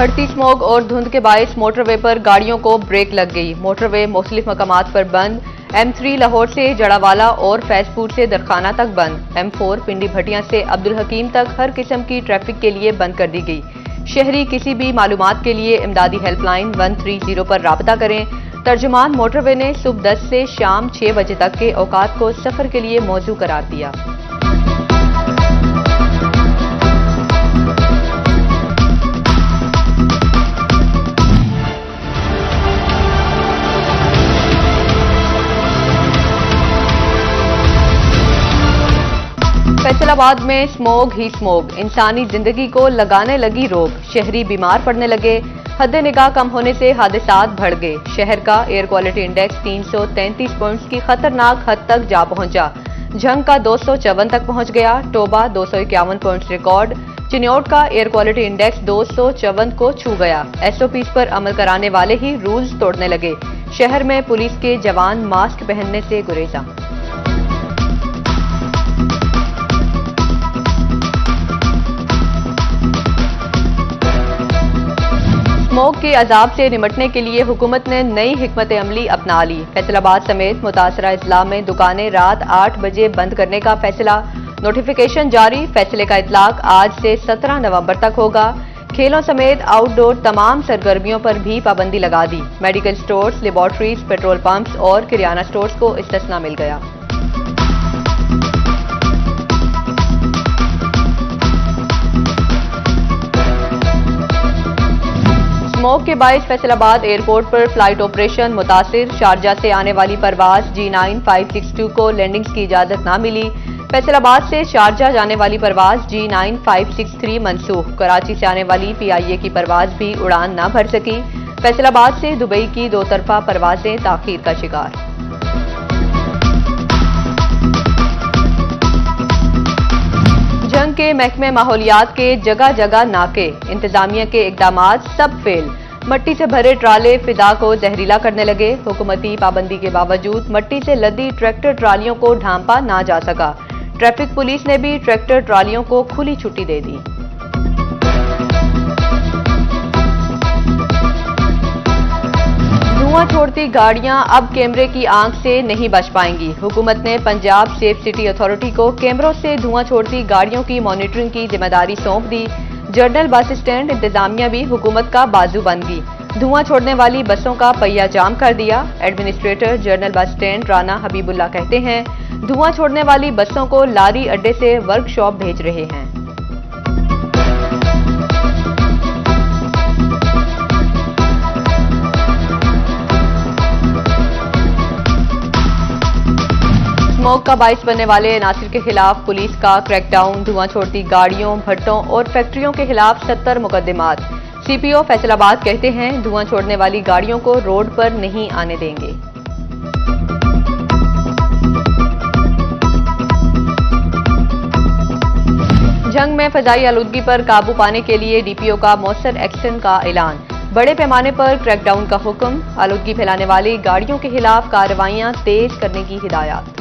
बढ़ती स्मोग और धुंध के बायस मोटरवे पर गाड़ियों को ब्रेक लग गई। मोटरवे मुख्तलिफ मकामात पर बंद। M3 लाहौर से जड़ावाला और फैजपुर से दरखाना तक बंद। M4 पिंडी भटियां से अब्दुल हकीम तक हर किस्म की ट्रैफिक के लिए बंद कर दी गई। शहरी किसी भी मालूमात के लिए इमदादी हेल्पलाइन 130 पर राबता करें। तर्जुमान मोटरवे ने सुबह 10 से शाम 6 बजे तक के औकात को सफर के लिए मौजू करार दिया। फैसलाबाद में स्मोग ही स्मोग, इंसानी जिंदगी को लगाने लगी रोक। शहरी बीमार पड़ने लगे। हद निगाह कम होने से हादसात बढ़ गए। शहर का एयर क्वालिटी इंडेक्स 333 पॉइंट्स की खतरनाक हद तक जा पहुंचा। झंग का 254 तक पहुंच गया। Toba 251 points record. चिन्योट का एयर क्वालिटी इंडेक्स 254 को छू गया। SOPs पर अमल कराने वाले ही रूल्स तोड़ने लगे। शहर में पुलिस के जवान मास्क पहनने से गुरेजा। स्मोग के अजाब से निमटने के लिए हुकूमत ने नई हिकमत अमली अपना ली। फैसलाबाद समेत मुतासरा इजला में दुकानें रात 8 बजे बंद करने का फैसला। नोटिफिकेशन जारी। फैसले का इतलाक आज से 17 नवंबर तक होगा। खेलों समेत आउटडोर तमाम सरगर्मियों पर भी पाबंदी लगा दी। Medical stores, laboratories, petrol pumps और किराना स्टोर्स को इस्तिस्ना मिल गया। स्मोग के बायस फैसलाबाद एयरपोर्ट पर फ्लाइट ऑपरेशन मुतासिर। शारजा से आने वाली परवाज G9562 को लैंडिंग्स की इजाजत न मिली। फैसलाबाद से शारजा जाने वाली परवाज G9563 मनसूख। कराची से आने वाली PIA की परवाज भी उड़ान न भर सकी। फैसलाबाद से दुबई की 2 तरफा परवाजें ताखीर का शिकार। जंग के महकमे माहौलियात के जगह जगह नाके। इंतजामिया के इकदामात सब फेल। मट्टी से भरे ट्राले फिदा को जहरीला करने लगे। हुकूमती पाबंदी के बावजूद मट्टी से लदी ट्रैक्टर ट्रालियों को ढांपा ना जा सका। ट्रैफिक पुलिस ने भी ट्रैक्टर ट्रालियों को खुली छुट्टी दे दी। धुआं छोड़ती गाड़ियां अब कैमरे की आंख से नहीं बच पाएंगी। हुकूमत ने पंजाब सेफ सिटी अथॉरिटी को कैमरों से धुआं छोड़ती गाड़ियों की मॉनिटरिंग की जिम्मेदारी सौंप दी। जनरल बस स्टैंड इंतजामिया भी हुकूमत का बाजू बन गई। धुआं छोड़ने वाली बसों का पहिया जाम कर दिया। Administrator general bus stand Rana Habibullah कहते हैं, धुआं छोड़ने वाली बसों को लारी अड्डे से वर्कशॉप भेज रहे हैं। स्मोग का बाइस बनने वाले अनासिर के खिलाफ पुलिस का क्रैकडाउन। धुआं छोड़ती गाड़ियों, भट्टों और फैक्ट्रियों के खिलाफ 70 मुकदमात। CPO फैसलाबाद कहते हैं, धुआं छोड़ने वाली गाड़ियों को रोड पर नहीं आने देंगे। जंग में फजाई आलूदगी पर काबू पाने के लिए DPO का मौसर एक्शन का ऐलान। बड़े पैमाने पर क्रैकडाउन का हुक्म। आलूदगी फैलाने वाली गाड़ियों के खिलाफ कार्रवाइयां तेज करने की हिदायत।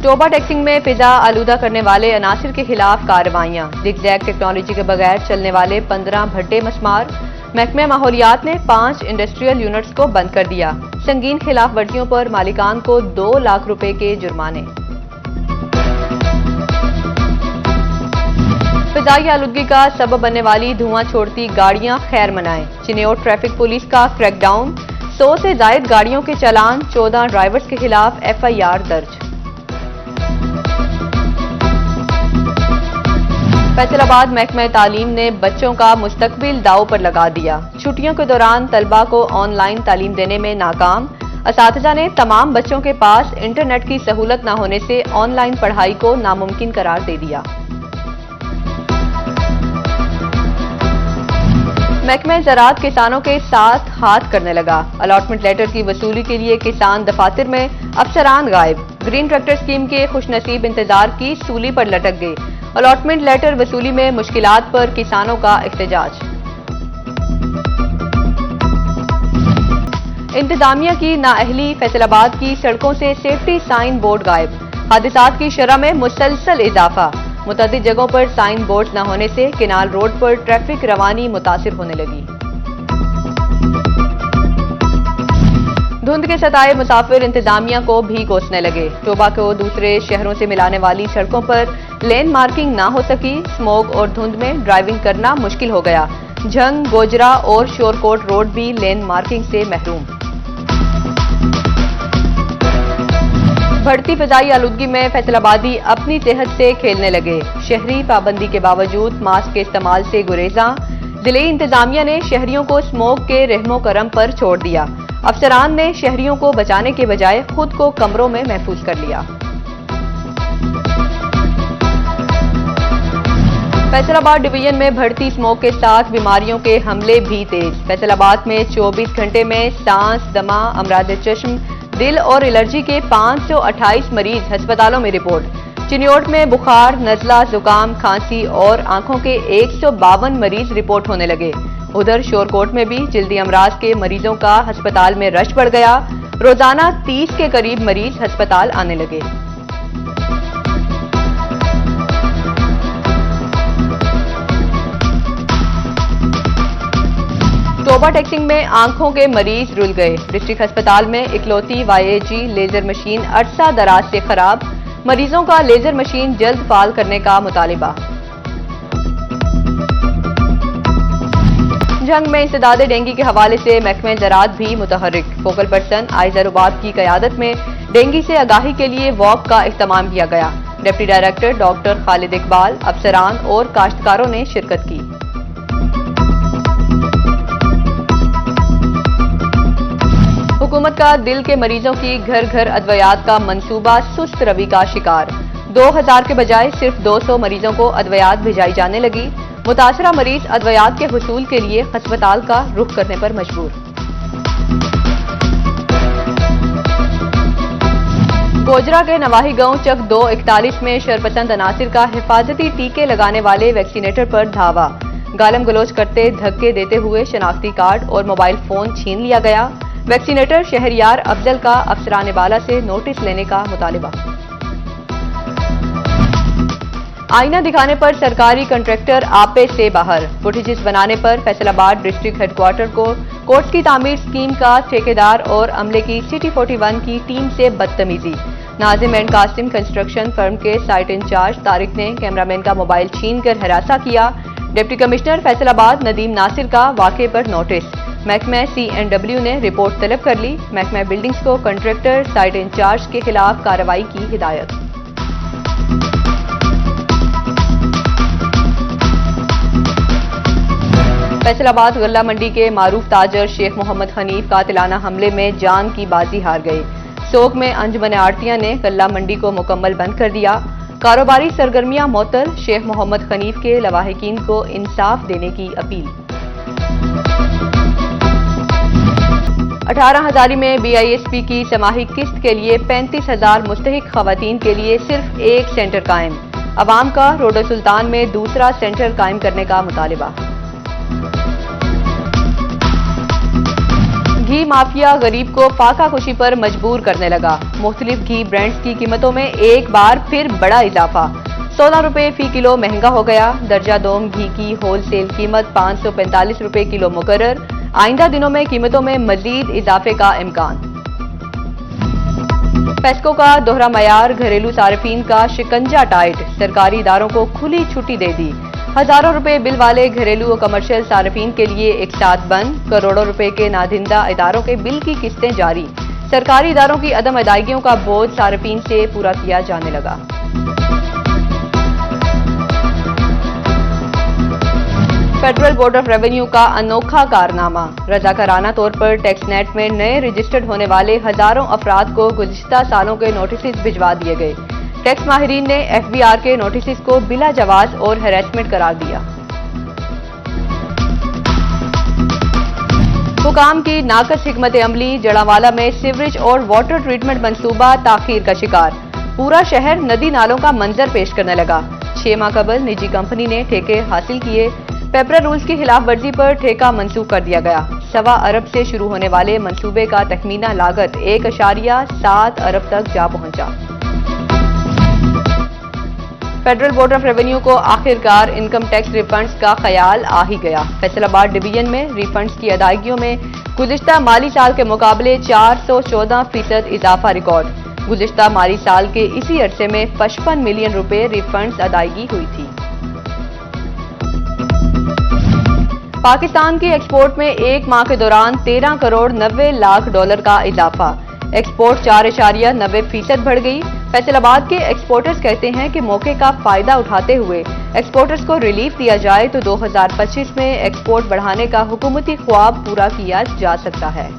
टोबा टैक्सिंग में फिजा आलूदा करने वाले अनासिर के खिलाफ कार्रवाइयां। जिगजैग टेक्नोलॉजी के बगैर चलने वाले 15 भट्टे मस्मार। महकमे माहौलियात ने 5 इंडस्ट्रियल यूनिट्स को बंद कर दिया। संगीन खिलाफ वर्जियों पर मालिकान को 2 लाख रुपए के जुर्माने। फिजाई आलूदगी का सबब बनने वाली धुआं छोड़ती गाड़ियां खैर मनाएं। चिन्योट ट्रैफिक पुलिस का क्रैकडाउन। 100 से जायद गाड़ियों के चालान। 14 ड्राइवर्स के खिलाफ FIR दर्ज। फैसलाबाद महकमा तालीम ने बच्चों का मुस्तकबिल दांव पर लगा दिया। छुट्टियों के दौरान तलबा को ऑनलाइन तालीम देने में नाकाम। असातिज़ा ने तमाम बच्चों के पास इंटरनेट की सहूलत न होने से ऑनलाइन पढ़ाई को नामुमकिन करार दे दिया। महकमा ज़राअत किसानों के साथ हाथ करने लगा। अलॉटमेंट लेटर की वसूली के लिए किसान दफातर में अफसरान गायब। ग्रीन ट्रैक्टर स्कीम के खुशनसीब इंतजार की सूली पर लटक गए। अलॉटमेंट लेटर वसूली में मुश्किलात पर किसानों का एहतजाज। इंतजामिया की नाअहली। फैसलाबाद की सड़कों से सेफ्टी साइन बोर्ड गायब। हादसात की शरह में मुसलसल इजाफा। मुतअद्दिद जगहों पर साइन बोर्ड न होने से केनाल रोड पर ट्रैफिक रवानी मुतासिर होने लगी। धुंध के सताए मुसाफिर इंतजामिया को भी कोसने लगे। टोबा को दूसरे शहरों से मिलाने वाली सड़कों पर लेन मार्किंग ना हो सकी। स्मोग और धुंध में ड्राइविंग करना मुश्किल हो गया। झंग, गोजरा और शोरकोट रोड भी लेन मार्किंग से महरूम। बढ़ती फिजाई आलूदगी में फैसलाबादी अपनी सेहत से खेलने लगे। शहरी पाबंदी के बावजूद मास्क के इस्तेमाल से गुरेजा। जिले इंतजामिया ने शहरियों को स्मोग के रहमो करम पर छोड़ दिया। अफसरान ने शहरियों को बचाने के बजाय खुद को कमरों में महफूज कर लिया। फैसलाबाद डिवीजन में बढ़ती स्मोक के साथ बीमारियों के हमले भी तेज। फैसलाबाद में 24 घंटे में सांस, दमा, अमराद चश्म, दिल और एलर्जी के 528 मरीज अस्पतालों में रिपोर्ट। चिन्योट में बुखार, नजला, जुकाम, खांसी और आंखों के 152 मरीज रिपोर्ट होने लगे। उधर शोरकोट में भी जल्दी अमराज के मरीजों का अस्पताल में रश बढ़ गया। रोजाना 30 के करीब मरीज अस्पताल आने लगे। टोबा टेक्सिंग में आंखों के मरीज रुल गए। डिस्ट्रिक्ट अस्पताल में इकलौती वाईएजी लेजर मशीन अरसा दराज से खराब। मरीजों का लेजर मशीन जल्द फाल करने का मुतालिबा। जंग में इंसदादे डेंगू के हवाले से महकमे ज़राअत भी मुतहर्रिक। फोकल पर्सन आयजा रुबाब की क़यादत में डेंगू से आगाही के लिए वॉक का इख्तिताम किया गया। Deputy director doctor Khalid Iqbal, अफसरान और काश्तकारों ने शिरकत की। हुकूमत का दिल के मरीजों की घर घर अद्वियात का मंसूबा सुस्त रवि का शिकार। 2000 के बजाय सिर्फ 200 मरीजों को अद्वियात भिजाई जाने लगी। मुतासरा मरीज अद्वियात के हुसूल के लिए अस्पताल का रुख करने पर मजबूर। गोजरा के नवाही गांव चक 241 में शरपसंद अनासिर का हिफाजती टीके लगाने वाले वैक्सीनेटर पर धावा। गालम गलोच करते धक्के देते हुए शनाख्ती कार्ड और मोबाइल फोन छीन लिया गया। वैक्सीनेटर शहरियार अफजल का अफसरान बाला से नोटिस लेने का मुतालिबा। आईना दिखाने पर सरकारी कंट्रैक्टर आपे से बाहर। फुटेजेस बनाने पर फैसलाबाद डिस्ट्रिक्ट हेडक्वार्टर को कोर्ट की तामीर स्कीम का ठेकेदार और अमले की सिटी 41 की टीम से बदतमीजी। Nazim and Qasim construction firm के साइट इंचार्ज तारिक ने कैमरामैन का मोबाइल छीनकर हरासा किया। डिप्टी कमिश्नर फैसलाबाद नदीम नासिर का वाक़े पर नोटिस। महकमा CNW ने रिपोर्ट तलब कर ली। महकमा बिल्डिंग्स को कंट्रैक्टर साइट इंचार्ज के खिलाफ कार्रवाई की हिदायत। फैसलाबाद गल्ला मंडी के मारूफ ताजर शेख मोहम्मद हनीफ कातिलाना हमले में जान की बाजी हार गए। सोग में अंजुमन आड़तियां ने गल्ला मंडी को मुकम्मल बंद कर दिया। कारोबारी सरगर्मियां मुअत्तल। शेख मोहम्मद हनीफ के लवाहिकीन को इंसाफ देने की अपील। 18 हजारी में BISP की समाही किस्त के लिए 35,000 मुस्तहिक खवातीन के लिए सिर्फ एक सेंटर कायम। अवाम का रोडो सुल्तान में दूसरा सेंटर कायम करने का मुतालिबा। घी माफिया गरीब को फाका खुशी पर मजबूर करने लगा। मुख्तलिफ घी ब्रांड्स की कीमतों में एक बार फिर बड़ा इजाफा। 16 रुपए फी किलो महंगा हो गया। दर्जा दोम घी की होलसेल कीमत 545 रुपए किलो मुकर्रर। आइंदा दिनों में कीमतों में मजीद इजाफे का इम्कान। पेस्को का दोहरा मयार, घरेलू सार्फिन का शिकंजा टाइट। सरकारी इदारों को खुली छुट्टी दे दी। हजारों रुपए बिल वाले घरेलू और कमर्शियल सार्फिन के लिए एक साथ बंद। करोड़ों रुपए के नादिंदा इदारों के बिल की किस्तें जारी। सरकारी इदारों की अदम अदायगियों का बोझ सार्फिन से पूरा किया जाने लगा। फेडरल बोर्ड ऑफ रेवेन्यू का अनोखा कारनामा। रजाकाराना तौर पर टैक्स नेट में नए रजिस्टर्ड होने वाले हजारों अफराद को गुज़िश्ता सालों के नोटिस भिजवा दिए गए। टैक्स माहिरीन ने FBR के नोटिस को बिला जवाज और हैरेसमेंट करार दिया। हुकाम की नाकस हिकमत अमली। जड़ावाला में सीवरेज और वाटर ट्रीटमेंट मंसूबा ताखीर का शिकार। पूरा शहर नदी नालों का मंजर पेश करने लगा। 6 माह कबल निजी कंपनी ने ठेके हासिल किए। पेपरा रूल्स की खिलाफ वर्जी पर ठेका मंसूख कर दिया गया। 1.25 अरब से शुरू होने वाले मंसूबे का तखमीना लागत 1.7 अरब तक जा पहुंचा। फेडरल बोर्ड ऑफ रेवेन्यू को आखिरकार इनकम टैक्स रिफंड्स का ख्याल आ ही गया। फैसलाबाद डिवीजन में रिफंड्स की अदायगियों में गुज़िश्ता माली साल के मुकाबले 414% इजाफा रिकॉर्ड। गुज़िश्ता माली साल के इसी अरसे में 55 मिलियन रुपए रिफंड्स अदायगी हुई थी। पाकिस्तान की एक्सपोर्ट में एक माह के दौरान 13 करोड़ 90 लाख डॉलर का इजाफा। एक्सपोर्ट 4.90% बढ़ गई। फैसलाबाद के एक्सपोर्टर्स कहते हैं कि मौके का फायदा उठाते हुए एक्सपोर्टर्स को रिलीफ दिया जाए तो 2025 में एक्सपोर्ट बढ़ाने का हुकूमती ख्वाब पूरा किया जा सकता है।